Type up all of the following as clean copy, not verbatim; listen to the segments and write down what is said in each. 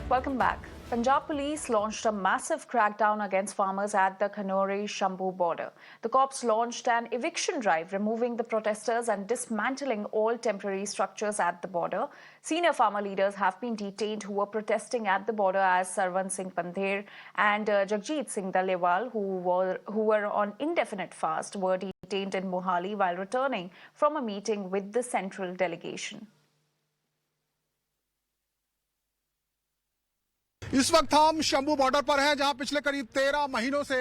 Welcome back. Punjab police launched a massive crackdown against farmers at the Kanori-Shambu border. The cops launched an eviction drive, removing the protesters and dismantling all temporary structures at the border. Senior farmer leaders have been detained who were protesting at the border, as Sarwan Singh Pandher and Jagjit Singh Dalewal, who were on indefinite fast, were detained in Mohali while returning from a meeting with the central delegation. इस वक्त हम Shambhu border पर हैं, जहां पिछले करीब 13 महीनों से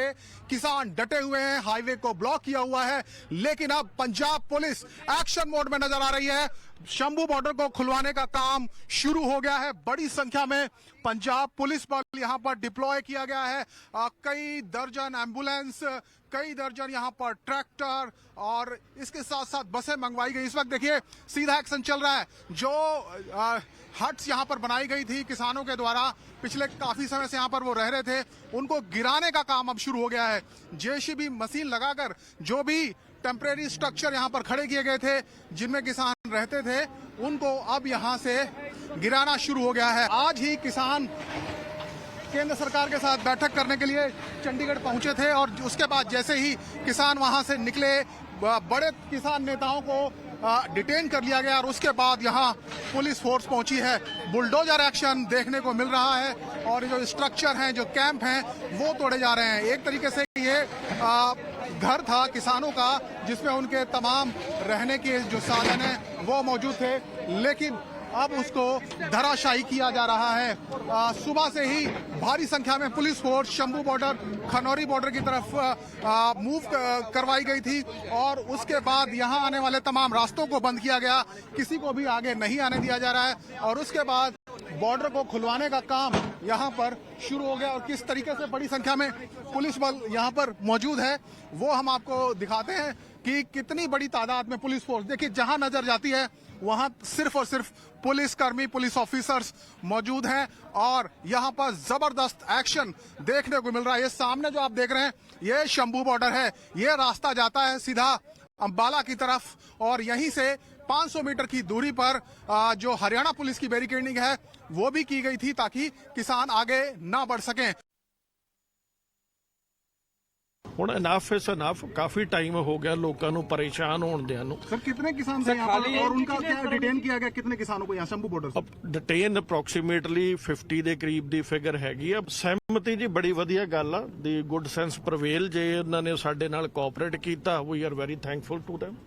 किसान डटे हुए हैं, हाईवे को ब्लॉक किया हुआ है। लेकिन अब पंजाब पुलिस एक्शन मोड में नजर आ रही है। शंभू बॉर्डर को खुलवाने का काम शुरू हो गया है। बड़ी संख्या में पंजाब पुलिस बल यहां पर डिप्लॉय किया गया है। कई दर्जन एम्बुलेंस, कई दर्जन यहां पर ट्रैक्टर और इसके साथ साथ बसें मंगवाई गई। इस वक्त देखिए सीधा एक्शन चल रहा है। जो हट्स यहां पर बनाई गई थी किसानों के द्वारा, पिछले काफी समय से यहां पर वो रह रहे थे, उनको गिराने का काम अब शुरू हो गया है। जेसीबी मशीन लगाकर जो भी टेम्परेरी स्ट्रक्चर यहां पर खड़े किए गए थे, जिनमें किसान रहते थे, उनको अब यहां से गिराना शुरू हो गया है। आज ही किसान केंद्र सरकार के साथ बैठक करने के लिए चंडीगढ़ पहुंचे थे और उसके बाद जैसे ही किसान वहां से निकले, बड़े किसान नेताओं को डिटेन कर लिया गया और उसके बाद यहाँ पुलिस फोर्स पहुंची है। बुलडोजर एक्शन देखने को मिल रहा है और जो स्ट्रक्चर हैं, जो कैंप हैं, वो तोड़े जा रहे हैं। एक तरीके से ये घर था किसानों का, जिसमें उनके तमाम रहने के जो साधन हैं वो मौजूद थे, लेकिन अब उसको धराशायी किया जा रहा है। सुबह से ही भारी संख्या में police force Shambhu border, Khanauri border की तरफ मूव करवाई गई थी और उसके बाद यहां आने वाले तमाम रास्तों को बंद किया गया। किसी को भी आगे नहीं आने दिया जा रहा है और उसके बाद बॉर्डर को खुलवाने का काम यहां पर शुरू हो गया। और किस तरीके से बड़ी संख्या में पुलिस बल यहां पर मौजूद है, वो हम आपको दिखाते हैं कि कितनी बड़ी तादाद में पुलिस फोर्स, देखिए जहां नजर जाती है वहां सिर्फ और सिर्फ पुलिस कर्मी, पुलिस ऑफिसर्स मौजूद हैं और यहां पर जबरदस्त एक्शन देखने को मिल रहा है। ये सामने जो आप देख रहे हैं, ये शंभू बॉर्डर है। ये रास्ता जाता है सीधा अंबाला की तरफ और यहीं से 500 मीटर की दूरी पर जो हरियाणा पुलिस की बैरिकेडिंग है वो भी की गई थी ताकि किसान आगे ना बढ़ सकें। ਹੁਣ ਇਨਫ ਇਜ਼ ਇਨਫ। काफी टाइम हो गया लोगों को परेशान होने ਨੂੰ। सर कितने किसान थे यहाँ पर और उनका क्या डिटेन किया गया? कितने किसानों को यहाँ शंभू बॉर्डर से? डिटेन अप्रोक्सीमेटली 50 ਦੇ ਕਰੀਬ ਦੀ ਫਿਗਰ ਹੈਗੀ ਆ। ਸਹਿਮਤੀ ਜੀ ਬੜੀ ਵਧੀਆ ਗੱਲ ਆ। ਦੀ ਗੁੱਡ ਸੈਂਸ ਪ੍ਰਵੇਲ, ਜੇ ਉਹਨਾਂ ਨੇ ਸਾਡੇ ਨਾਲ ਕੋਆਪਰੇਟ ਕੀਤਾ, we are very thankful to them.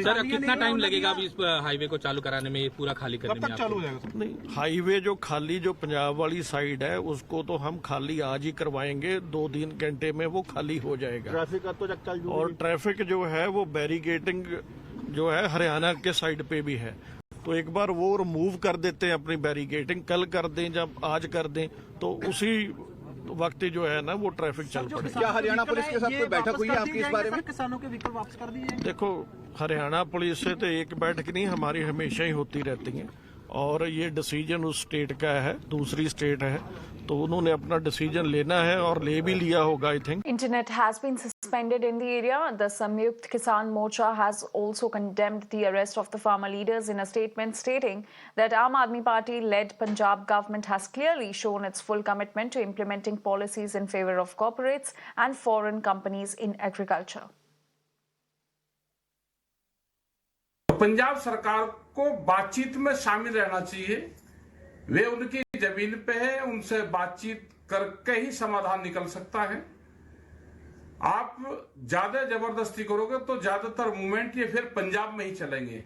Sir कितना टाइम लगेगा अभी इस हाईवे को चालू कराने में, पूरा खाली करने में? कब तक चालू हो जाएगा? नहीं, हाईवे जो खाली जो पंजाब वाली साइड है उसको तो हम खाली आज ही करवाएंगे। 2-3 घंटे में वो खाली हो जाएगा। ट्रैफिक का तो चल, और ट्रैफिक जो है वो बैरिकेडिंग जो है हरियाणा के साइड पे भी है, तो एक बार वो रिमूव कर देते हैं अपनी बैरिकेडिंग। कल कर दें, जब आज कर दें, तो उसी वक्त जो है ना वो ट्रैफिक चल पड़े। क्या हरियाणा पुलिस के साथ कोई बैठक हुई है आपकी इस बारे में? किसानों के व्हीकल वापस कर दिए? देखो, हरियाणा पुलिस से तो एक बैठक नहीं, हमारी हमेशा ही होती रहती है और ये डिसीजन उस स्टेट का है, दूसरी स्टेट है, तो उन्होंने अपना डिसीजन लेना है और ले भी लिया होगा I think. Internet has been suspended in the area. The Samyukt Kisan Morcha has also condemned the arrest of the farmer leaders in a statement stating that Aam Aadmi Party-led Punjab government has clearly shown its full commitment to implementing policies in favor of corporates and foreign companies in agriculture. Punjab सरकार को बातचीत में शामिल रहना चाहिए। वे उनकी जमीन पे है, उनसे बातचीत करके ही समाधान निकल सकता है। आप ज्यादा जबरदस्ती करोगे तो ज्यादातर मूवमेंट ये फिर पंजाब में ही चलेंगे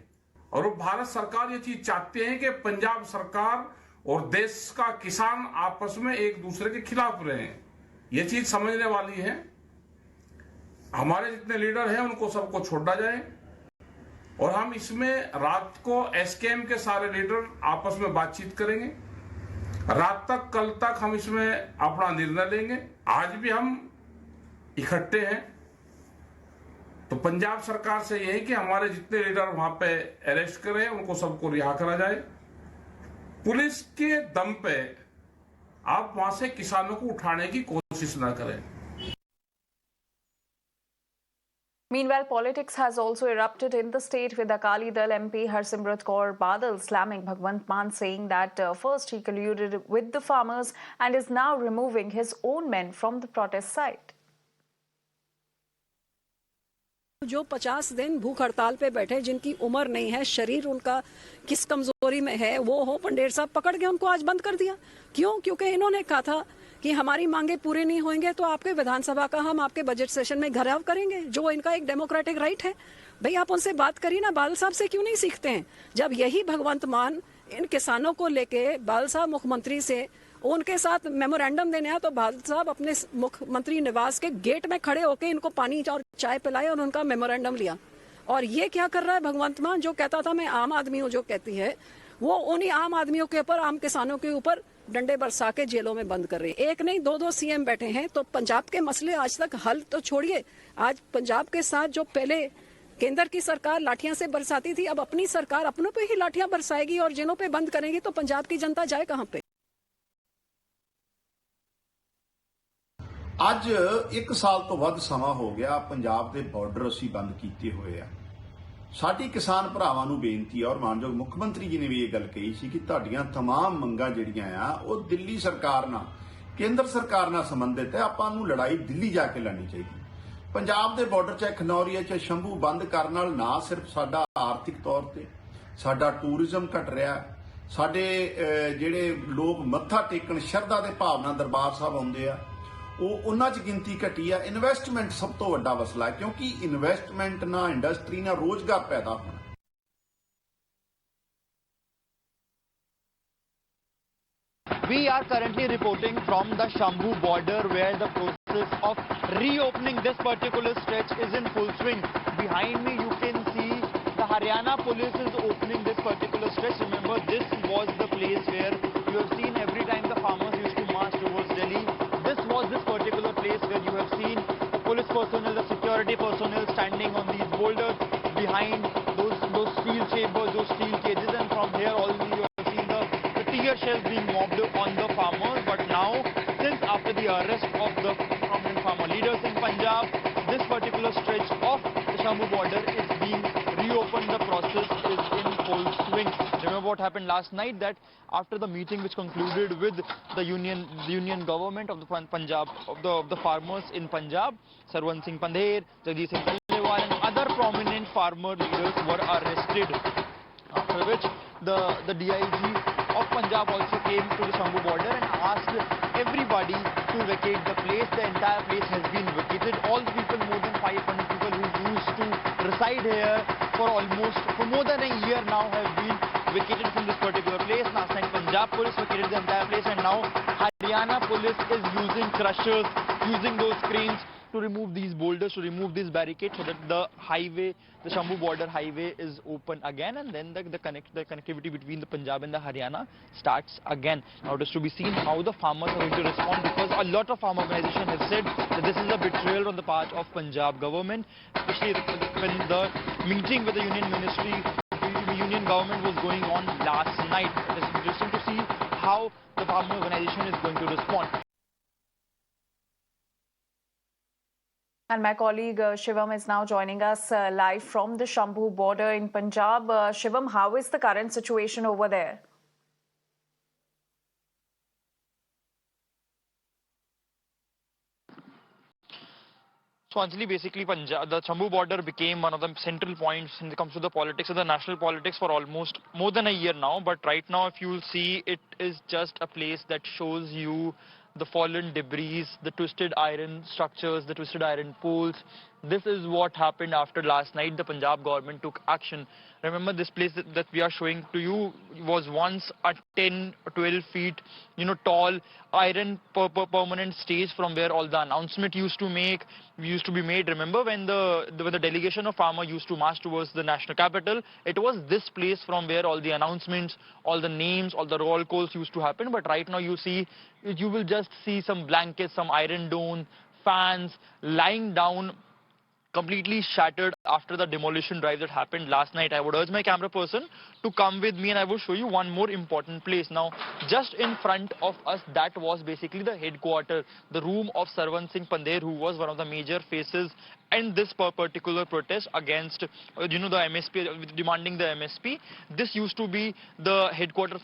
और वो भारत सरकार ये चीज चाहते हैं कि पंजाब सरकार और देश का किसान आपस में एक दूसरे के खिलाफ रहे। ये चीज समझने वाली है। हमारे जितने लीडर हैं उनको सबको छोड़ा जाए और हम इसमें रात को एसकेएम के सारे लीडर आपस में बातचीत करेंगे। रात तक, कल तक हम इसमें अपना निर्णय लेंगे। आज भी हम इकट्ठे हैं, तो पंजाब सरकार से यही कि हमारे जितने लीडर वहां पे अरेस्ट करे उनको सबको रिहा करा जाए। पुलिस के दम पे आप वहां से किसानों को उठाने की कोशिश ना करें। Meanwhile, politics has also erupted in the state with Akali Dal MP Harsimrat Kaur Badal slamming Bhagwant Mann, saying that first he colluded with the farmers and is now removing his own men from the protest site. जो 50 दिन भूख हड़ताल पे बैठे, जिनकी उम्र नहीं है, शरीर उनका किस कमजोरी में है, वो हो पंडेर साहब पकड़ के उनको आज बंद कर दिया। क्यों? क्योंकि इन्होंने कहा था कि हमारी मांगे पूरी नहीं होंगे तो आपके विधानसभा का हम आपके बजट सेशन में घेराव करेंगे, जो इनका एक डेमोक्रेटिक राइट है। भाई आप उनसे बात करिए ना, बादल साहब से क्यों नहीं सीखते हैं? जब यही भगवंत मान इन किसानों को लेके बादल साहब मुख्यमंत्री से उनके साथ मेमोरेंडम देने आया, तो बादल साहब अपने मुख्यमंत्री निवास के गेट में खड़े होकर इनको पानी और चाय पिलाए और उनका मेमोरेंडम लिया। और ये क्या कर रहा है भगवंत मान, जो कहता था मैं आम आदमी हूँ, जो कहती है, वो उन्हीं आम आदमियों के ऊपर, आम किसानों के ऊपर डंडे बरसा के जेलों में बंद कर रही है। एक नहीं दो सीएम बैठे हैं, तो पंजाब के मसले आज तक हल तो छोड़िए, आज पंजाब के साथ जो पहले केंद्र की सरकार लाठियां से बरसाती थी, अब अपनी सरकार अपनों पे ही लाठियां बरसाएगी और जेलों पे बंद करेगी, तो पंजाब की जनता जाए कहां पे? ਅੱਜ 1 ਸਾਲ ਤੋਂ ਵੱਧ ਸਮਾਂ ਹੋ ਗਿਆ ਪੰਜਾਬ ਦੇ ਬਾਰਡਰ ਅਸੀਂ ਬੰਦ ਕੀਤੇ ਹੋਏ ਆ। ਸਾਡੀ ਕਿਸਾਨ ਭਰਾਵਾਂ ਨੂੰ ਬੇਨਤੀ ਹੈ, ਔਰ ਮਾਨਯੋਗ ਮੁੱਖ ਮੰਤਰੀ ਜੀ ਨੇ ਵੀ ਇਹ ਗੱਲ ਕਹੀ ਸੀ ਕਿ ਤੁਹਾਡੀਆਂ तमाम ਮੰਗਾਂ ਜਿਹੜੀਆਂ ਆ ਉਹ ਦਿੱਲੀ ਸਰਕਾਰ ਨਾਲ, ਕੇਂਦਰ ਸਰਕਾਰ ਨਾਲ ਸੰਬੰਧਿਤ ਹੈ। ਆਪਾਂ ਨੂੰ ਲੜਾਈ ਦਿੱਲੀ ਜਾ ਕੇ ਲੜਨੀ ਚਾਹੀਦੀ। ਪੰਜਾਬ ਦੇ ਬਾਰਡਰ ਚਾਹੇ ਖਨੌਰੀ ਹੈ ਚਾਹੇ ਸ਼ੰਭੂ ਬੰਦ ਕਰਨ ਨਾਲ ਨਾ ਸਿਰਫ ਸਾਡਾ ਆਰਥਿਕ ਤੌਰ ਤੇ ਸਾਡਾ ਟੂਰਿਜ਼ਮ ਘਟ ਰਿਹਾ, ਸਾਡੇ ਜਿਹੜੇ ਲੋਕ ਮੱਥਾ ਟੇਕਣ ਸ਼ਰਧਾ ਦੇ ਭਾਵਨਾ ਦਰਬਾਰ ਸਾਹਿਬ ਆਉਂਦੇ ਆ, ਉਹਨਾਂ 'ਚ ਗਿਣਤੀ ਘਟੀ ਆ। ਇਨਵੈਸਟਮੈਂਟ ਸਭ ਤੋਂ ਵੱਡਾ ਮਸਲਾ ਹੈ, ਕਿਉਂਕਿ ਇਨਵੈਸਟਮੈਂਟ ਨਾਲ ਇੰਡਸਟਰੀ ਨਾਲ ਰੋਜ਼ਗਾਰ ਪੈਦਾ ਹੋਣਾ। We are currently reporting from the Shambhu border, where the process of reopening this particular stretch is in full swing. Behind me you can see the Haryana police is opening this particular stretch. Remember, this was the place where you have seen every time the farmers used to march towards Delhi. This particular place where you have seen the police personnel, the security personnel standing on these boulders behind those steel chambers, those steel cages, and from here already you have seen the tear shells being mobbed on the farmers. But now, since after the arrest of the prominent farmer leaders in Punjab, this particular stretch of the Shambhu border is being reopened. The process is in full swing. Remember what happened last night, that after the meeting which concluded with the union government of the Punjab, of the farmers in Punjab, Sarwan Singh Pandher, Jagdish Singh Talewal and other prominent farmer leaders were arrested. After which the DIG of Punjab also came to the Shambhu border and asked everybody to vacate the place. The entire place has been vacated. All the people, more than 500 people who used to reside here for more than a year now, have been vacated from this particular place. Last night Punjab police vacated the entire place, and now Haryana police is using crushers, using those cranes to remove these boulders, to remove these barricades, so that the highway, the Shambhu border highway, is open again, and then the connectivity between the Punjab and the Haryana starts again. Now it is to be seen how the farmers are going to respond, because a lot of farm organizations have said that this is a betrayal on the part of Punjab government, especially when the meeting with the union government was going on last night. It is interesting to see how the farmer organization is going to respond. And my colleague Shivam is now joining us live from the Shambhu border in Punjab. Shivam, how is the current situation over there? So Anjali, basically the Shambhu border became one of the central points when it comes to the politics of the national politics for almost more than a year now. But right now, if you'll see, it is just a place that shows you the fallen debris, the twisted iron structures, the twisted iron poles. This is what happened after last night. The Punjab government took action. Remember, this place that we are showing to you was once a 10 or 12 feet, tall iron permanent stage from where all the announcement used to be made. Remember when the delegation of farmers used to march towards the national capital, it was this place from where all the announcements, all the names, all the roll calls used to happen. But right now you will just see some blankets, some iron dome, fans lying down, completely shattered after the demolition drive that happened last night. I would urge my camera person to come with me, and I will show you one more important place. Now, just in front of us, that was basically the headquarters, the room of Sarwan Singh Pandher, who was one of the major faces end this particular protest against, the MSP, demanding the MSP. This used to be the headquarters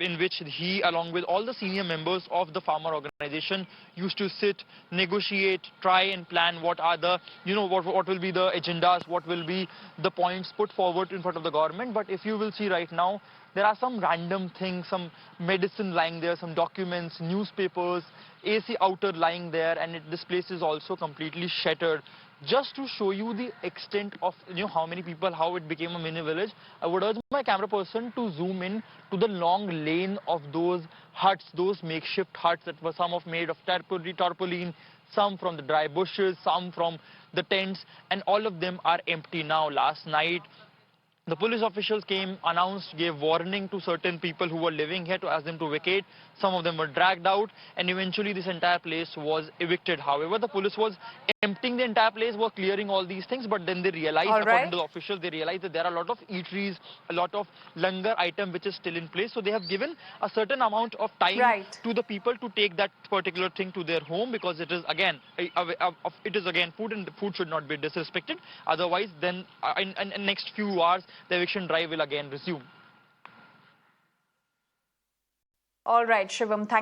in which he, along with all the senior members of the farmer organization, used to sit, negotiate, try and plan what are the, what will be the agendas, what will be the points put forward in front of the government. But if you will see right now, there are some random things, some medicine lying there, some documents, newspapers, AC outer lying there, and this place is also completely shattered. Just to show you the extent of how many people, how it became a mini village, I would urge my camera person to zoom in to the long lane of those huts, those makeshift huts that were some of made of tarpaulin, some from the dry bushes, some from the tents, and all of them are empty now. Last night, the police officials came, announced, gave warning to certain people who were living here to ask them to vacate. Some of them were dragged out, and eventually this entire place was evicted. However, the police was emptying the entire place, were clearing all these things, but then they realized, according to the officials, they realized that there are a lot of eateries, a lot of langar item which is still in place. So they have given a certain amount of time to the people to take that particular thing to their home, because it is again food, and the food should not be disrespected. Otherwise, then in next few hours, the eviction drive will again resume. All right, Shivam, thank you.